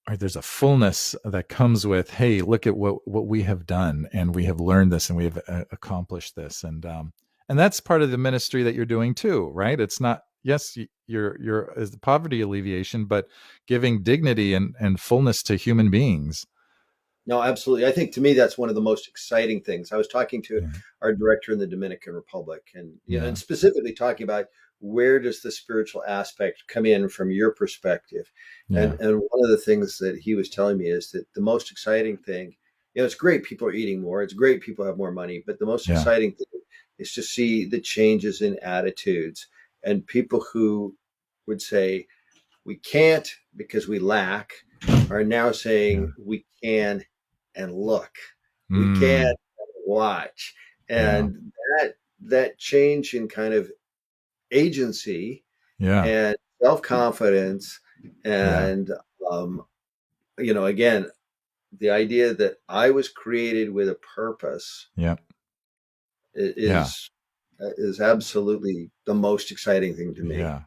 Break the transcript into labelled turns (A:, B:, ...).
A: there's a fullness that comes with, hey, look at what we have done, and we have learned this, and we have accomplished this, and that's part of the ministry that you're doing too, right? It's not, yes, you're is the poverty alleviation, but giving dignity and fullness to human beings.
B: No, absolutely. I think to me that's one of the most exciting things. I was talking to
A: Yeah,
B: our director in the Dominican Republic, and and
A: yeah,
B: specifically talking about where does the spiritual aspect come in from your perspective.
A: yeah,
B: And one of the things that he was telling me is that the most exciting thing, it's great people are eating more, it's great people have more money, but the most
A: yeah,
B: exciting thing is to see the changes in attitudes and people who would say we can't because we lack are now
A: yeah.
B: saying we can and look. We can
A: Mm,
B: watch.
A: yeah,
B: And that change in kind of agency
A: yeah,
B: and self-confidence
A: yeah,
B: and um, again, the idea that I was created with a purpose
A: yeah, yeah,
B: is absolutely the most exciting thing to me.
A: yeah.